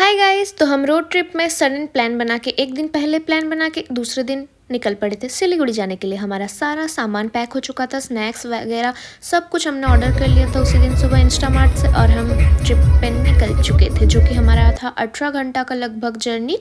Hi guys, तो हम road trip में सडन प्लान बना के एक दिन पहले प्लान बना के दूसरे दिन निकल पड़े थे सिलीगुड़ी जाने के लिए। हमारा सारा सामान पैक हो चुका था, स्नैक्स वगैरह सब कुछ हमने ऑर्डर कर लिया था उसी दिन सुबह इंस्टामार्ट से, और हम ट्रिप पे निकल चुके थे, जो कि हमारा था 18 घंटा का लगभग जर्नी।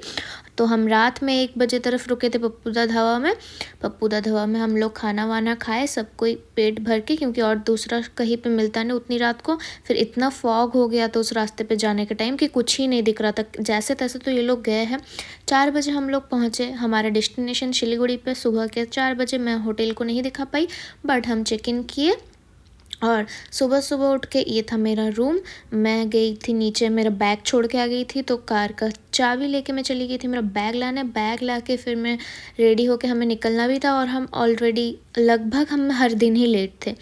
तो हम रात में 1 बजे तरफ रुके थे पप्पूदा ढाबा में। पप्पूदा ढाबा में हम लोग खाना वाना खाए, सब कोई पेट भर के, क्योंकि और दूसरा कहीं पे मिलता नहीं उतनी रात को। फिर इतना फॉग हो गया था उस रास्ते पे जाने के टाइम कि कुछ ही नहीं दिख रहा था, जैसे तैसे तो ये लोग गए हैं। 4 बजे हम लोग पहुँचे हमारे डेस्टिनेशन सिलीगुड़ी पे। सुबह के 4 बजे मैं होटल को नहीं दिखा पाई, बट हम चेक इन किए और सुबह सुबह उठ के ये था मेरा रूम। मैं गई थी नीचे, मेरा बैग छोड़ के आ गई थी, तो कार का चाबी लेके मैं चली गई थी मेरा बैग लाने। बैग ला के फिर मैं रेडी होके हमें निकलना भी था, और हम ऑलरेडी लगभग हम हर दिन ही लेट थे।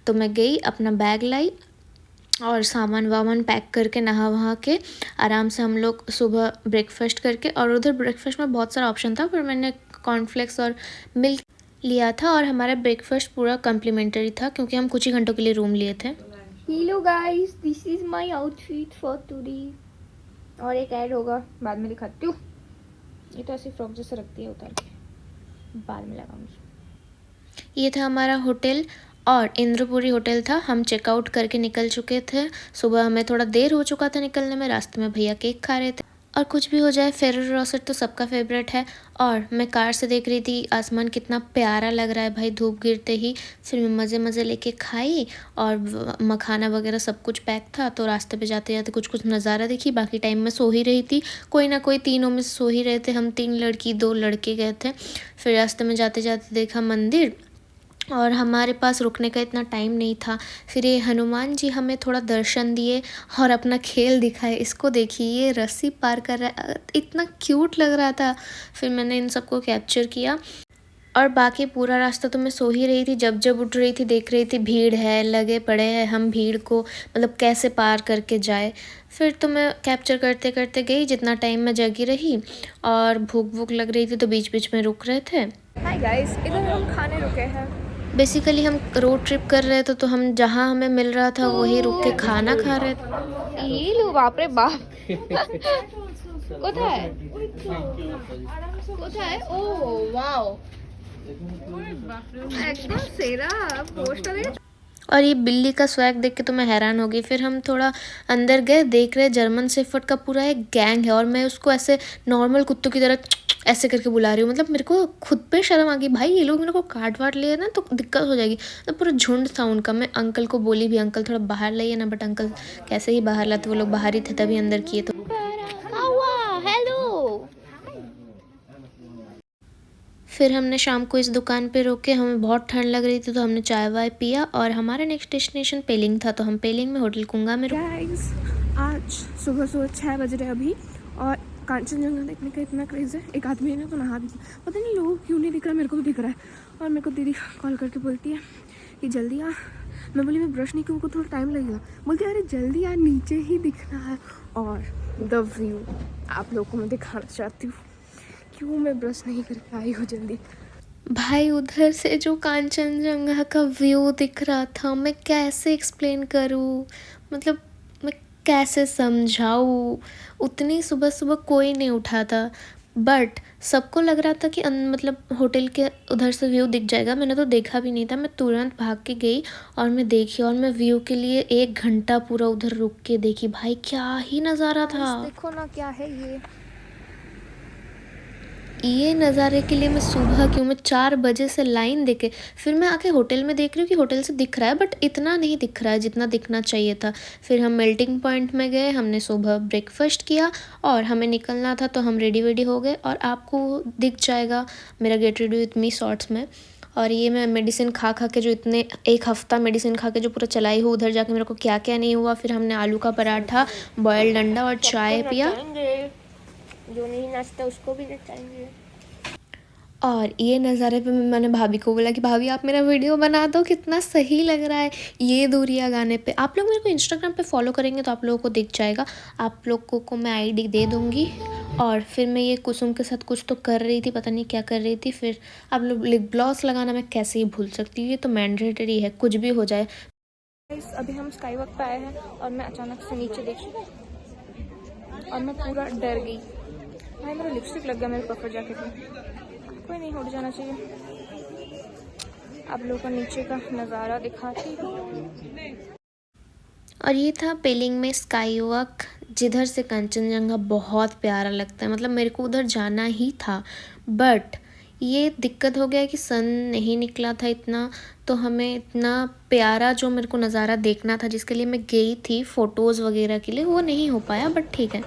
तो मैं गई, अपना बैग लाई और सामान वामान पैक करके नहा वहा के आराम से हम लोग सुबह ब्रेकफास्ट करके, और उधर ब्रेकफास्ट में बहुत सारा ऑप्शन था, पर मैंने कॉर्नफ्लेक्स और मिल्क लिया था, और हमारा ब्रेकफास्ट पूरा कम्प्लीमेंट्री था क्योंकि हम कुछ ही घंटों के लिए रूम लिए थे। Hello guys, this is my outfit for today. और एक ऐड होगा बाद में दिखाती हूँ। ये तो ऐसी फ्रॉक जैसे रखती है, उतार के बाद में लगाऊंगी। ये था हमारा होटल, और इंद्रपुरी होटल था। हम चेकआउट करके निकल चुके थे। सुबह हमें थोड़ा देर हो चुका था निकलने में, रास्ते में भैया केक खा रहे थे। और कुछ भी हो जाए, फेरो रोसर तो सबका फेवरेट है। और मैं कार से देख रही थी आसमान कितना प्यारा लग रहा है भाई, धूप गिरते ही। फिर मैं मज़े मज़े लेके खाई, और मखाना वगैरह सब कुछ पैक था। तो रास्ते पे जाते जाते कुछ कुछ नज़ारा देखी, बाकी टाइम में सो ही रही थी। कोई ना कोई तीनों में सो ही रहे थे। हम 3 लड़की 2 लड़के गए थे। फिर रास्ते में जाते जाते देखा मंदिर, और हमारे पास रुकने का इतना टाइम नहीं था। फिर ये हनुमान जी हमें थोड़ा दर्शन दिए और अपना खेल दिखाए। इसको देखिए, ये रस्सी पार कर रहा है, इतना क्यूट लग रहा था। फिर मैंने इन सबको कैप्चर किया, और बाकी पूरा रास्ता तो मैं सो ही रही थी। जब जब उठ रही थी देख रही थी भीड़ है, लगे पड़े हैं, हम भीड़ को मतलब कैसे पार करके जाए। फिर तो मैं कैप्चर करते करते गई जितना टाइम मैं जगी रही, और भूख भूख लग रही थी तो बीच बीच में रुक रहे थे। हाय गाइस, इधर हम खाने रुके हैं। बेसिकली हम रोड ट्रिप कर रहे थे, तो हम जहाँ हमें मिल रहा था वही रुक के खाना खा रहे थे। ये लो, बाप रे बाप। কোথায় কোথায় ও ওয়াও, একদম সেরা পোস্টটা দেখে। और ये बिल्ली का स्वैग देख के तो मैं हैरान हो गई। फिर हम थोड़ा अंदर गए, देख रहे जर्मन शेफर्ड का पूरा एक गैंग है, और मैं उसको ऐसे नॉर्मल कुत्तों की तरह ऐसे करके बुला रही हूँ। मतलब मेरे को खुद पे शर्म आ गई, भाई ये लोग मेरे को काट वाट लिए ना तो दिक्कत हो जाएगी। तो पूरा झुंड था उनका। मैं अंकल को बोली भी, अंकल थोड़ा बाहर लाइए ना, बट अंकल कैसे ही बाहर लाते, वो लोग बाहर ही थे तभी अंदर किए। तो हेलो। फिर हमने शाम को इस दुकान पे रोके, हमें बहुत ठंड लग रही थी तो हमने चाय वाय पिया, और हमारा नेक्स्ट डेस्टिनेशन पेलिंग था, तो हम पेलिंग में होटल कुंगा में गाइस, आज सुबह 6 बज रहे अभी, और कांचनजंगा देखने का इतना क्रेज़ है। एक आदमी है ना तो नहा भी, पता नहीं लोग क्यों नहीं दिख रहा, मेरे को तो दिख रहा है। और मेरे को दीदी कॉल करके बोलती है कि जल्दी आ। मैं बोली मैं ब्रश नहीं करूँ, को थोड़ा टाइम लगेगा। बोलती है अरे जल्दी आ, नीचे ही दिखना है। और द व्यू आप लोगों को मैं दिखाना चाहती हूँ, क्यों मैं ब्रश नहीं करके आई हूँ जल्दी। भाई उधर से जो कांचनजंगा का व्यू दिख रहा था, मैं कैसे एक्सप्लेन करूँ, मतलब मैं कैसे समझाऊँ। उतनी सुबह सुबह कोई नहीं उठा था, बट सबको लग रहा था कि मतलब होटल के उधर से व्यू दिख जाएगा। मैंने तो देखा भी नहीं था, मैं तुरंत भाग के गई और मैं देखी, और मैं व्यू के लिए 1 घंटा पूरा उधर रुक के देखी। भाई क्या ही नज़ारा था। देखो ना क्या है ये नज़ारे के लिए मैं सुबह क्यों, मैं 4 बजे से लाइन देके फिर मैं आके होटल में देख रही हूँ कि होटल से दिख रहा है, बट इतना नहीं दिख रहा है जितना दिखना चाहिए था। फिर हम मेल्टिंग पॉइंट में गए, हमने सुबह ब्रेकफास्ट किया, और हमें निकलना था तो हम रेडी वेडी हो गए। और आपको दिख जाएगा मेरा get ready with me shorts में। और ये मैं मेडिसिन खा खा के जो इतने 1 हफ़्ता मेडिसिन खा के जो पूरा चलाई हूँ, उधर जाके मेरे को क्या क्या नहीं हुआ। फिर हमने आलू का पराठा, बॉयल्ड अंडा और चाय पिया। जो नहीं नाचता उसको भी नचाएंगे। और ये नज़ारे पे मैंने भाभी को बोला कि भाभी आप मेरा वीडियो बना दो, कितना सही लग रहा है ये दूरियां गाने पे। आप लोग मेरे को इंस्टाग्राम पे फॉलो करेंगे तो आप लोगों को दिख जाएगा, आप लोगों को मैं आईडी दे दूँगी। और फिर मैं ये कुसुम के साथ कुछ तो कर रही थी, पता नहीं क्या कर रही थी। फिर आप लोग लिप ग्लॉस लगाना मैं कैसे ही भूल सकती हूँ, ये तो मैंडेटरी है कुछ भी हो जाए। अभी हम स्काई वॉक पे आए हैं, और मैं अचानक से नीचे देखी और मैं पूरा डर गई। भाई मेरा लिपस्टिक लग गया मेरे पकड़ जैकेट में। कोई नहीं, उड़ जाना चाहिए। आप लोगों को नीचे का नज़ारा दिखाती हूँ। और ये था पेलिंग में स्काई वॉक, जिधर से कंचनजंगा बहुत प्यारा लगता है। मतलब मेरे को उधर जाना ही था, बट ये दिक्कत हो गया कि सन नहीं निकला था इतना, तो हमें इतना प्यारा जो मेरे को नज़ारा देखना था, जिसके लिए मैं गई थी फ़ोटोज़ वगैरह के लिए, वो नहीं हो पाया। बट ठीक है,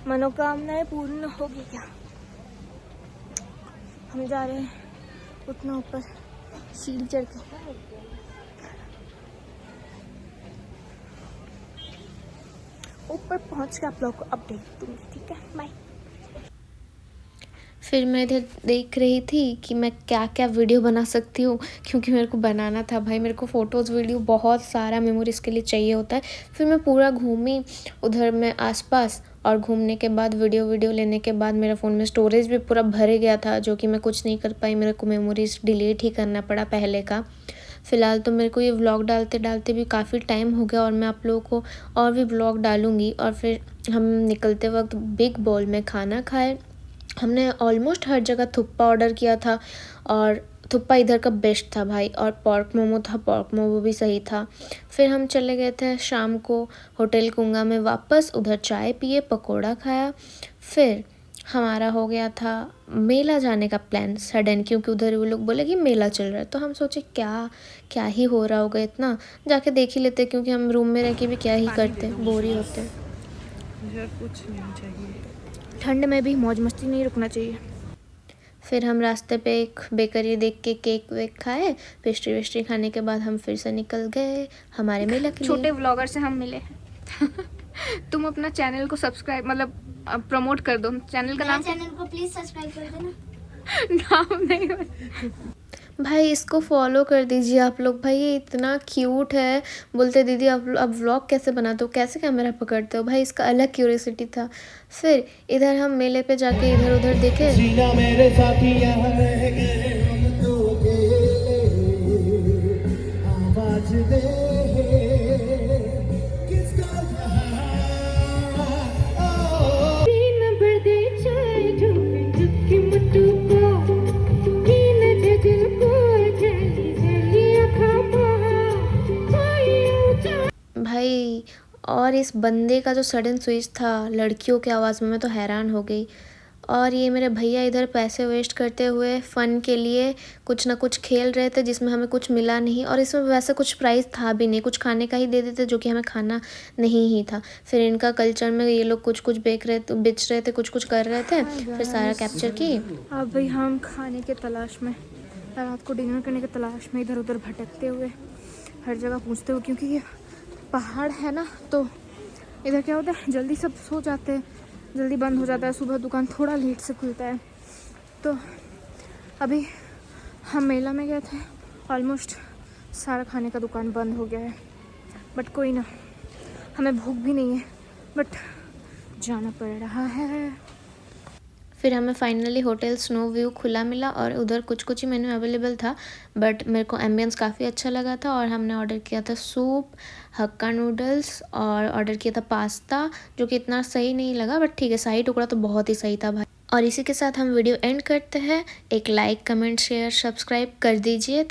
मनोकामनाएं पूर्ण होगी क्या? हम जा रहे हैं उतना ऊपर सीढ़ी चढ़ के। ऊपर पहुंच के आप लोग को अपडेट दूंगी, ठीक है? बाय। फिर मैं इधर देख रही थी कि मैं क्या क्या वीडियो बना सकती हूँ, क्योंकि मेरे को बनाना था भाई। मेरे को फ़ोटोज़ वीडियो बहुत सारा मेमोरीज़ के लिए चाहिए होता है। फिर मैं पूरा घूमी उधर में आसपास, और घूमने के बाद वीडियो लेने के बाद मेरा फ़ोन में स्टोरेज भी पूरा भर गया था, जो कि मैं कुछ नहीं कर पाई। मेरे को मेमोरीज़ डिलीट ही करना पड़ा पहले का। फ़िलहाल तो मेरे को ये व्लॉग डालते डालते भी काफ़ी टाइम हो गया, और मैं आप लोगों को और भी व्लॉग डालूँगी। और फिर हम निकलते वक्त बिग बाउल में खाना खाए। हमने ऑलमोस्ट हर जगह थुप्पा ऑर्डर किया था, और थुप्पा इधर का बेस्ट था भाई। और पॉर्क मोमो था, पॉर्क मोमो भी सही था। फिर हम चले गए थे शाम को होटल कुंगा में वापस, उधर चाय पिए, पकोड़ा खाया। फिर हमारा हो गया था मेला जाने का प्लान सडन, क्योंकि उधर वो लोग बोले कि मेला चल रहा है। तो हम सोचे क्या क्या ही हो रहा होगा इतना, जाके देख ही लेते, क्योंकि हम रूम में रह के भी क्या ही करते, बोर ही होते। कुछ नहीं चाहिए, ठंड में भी मौज मस्ती नहीं रुकना चाहिए। फिर हम रास्ते पे एक बेकरी देख के केक वेक खाए। पेस्ट्री वेस्ट्री खाने के बाद हम फिर से निकल गए हमारे मेला के लिए। छोटे व्लॉगर से हम मिले तुम अपना चैनल को सब्सक्राइब मतलब प्रमोट कर दो। चैनल का नाम, चैनल को प्लीज सब्सक्राइब कर देना। नाम नहीं भाई इसको फॉलो कर दीजिए आप लोग। भाई ये इतना क्यूट है। बोलते दीदी आप अब व्लॉग कैसे बनाते हो, कैसे कैमरा पकड़ते हो। भाई इसका अलग क्यूरियोसिटी था। फिर इधर हम मेले पे जाके इधर उधर देखे। मेरे साथी यहाँ रह गए हम तो अकेले, आवाज दे किसका भाई और इस बंदे का जो सडन स्विच था लड़कियों की आवाज़ में, मैं तो हैरान हो गई। और ये मेरे भैया इधर पैसे वेस्ट करते हुए फ़न के लिए कुछ ना कुछ खेल रहे थे, जिसमें हमें कुछ मिला नहीं। और इसमें वैसे कुछ प्राइस था भी नहीं, कुछ खाने का ही दे देते, जो कि हमें खाना नहीं ही था। फिर इनका कल्चर में ये लोग कुछ कुछ बेच रहे थे, कुछ कुछ कर रहे थे। फिर सारा कैप्चर की। अब भाई हम खाने के तलाश में, रात को डिनर करने के तलाश में इधर उधर भटकते हुए, हर जगह पूछते हुए, क्योंकि ये पहाड़ है ना, तो इधर क्या होता है जल्दी सब सो जाते हैं, जल्दी बंद हो जाता है। सुबह दुकान थोड़ा लेट से खुलता है। तो अभी हम मेला में गए थे, ऑलमोस्ट सारा खाने का दुकान बंद हो गया है। बट कोई ना, हमें भूख भी नहीं है, बट जाना पड़ रहा है। फिर हमें फाइनली होटल स्नो व्यू खुला मिला, और उधर कुछ कुछ ही मेन्यू अवेलेबल था, बट मेरे को एम्बियंस काफ़ी अच्छा लगा था। और हमने ऑर्डर किया था सूप, हक्का नूडल्स, और ऑर्डर किया था पास्ता, जो कि इतना सही नहीं लगा, बट ठीक है, शाही टुकड़ा तो बहुत ही सही था भाई। और इसी के साथ हम वीडियो एंड करते हैं। एक लाइक, कमेंट, शेयर, सब्सक्राइब कर दीजिए।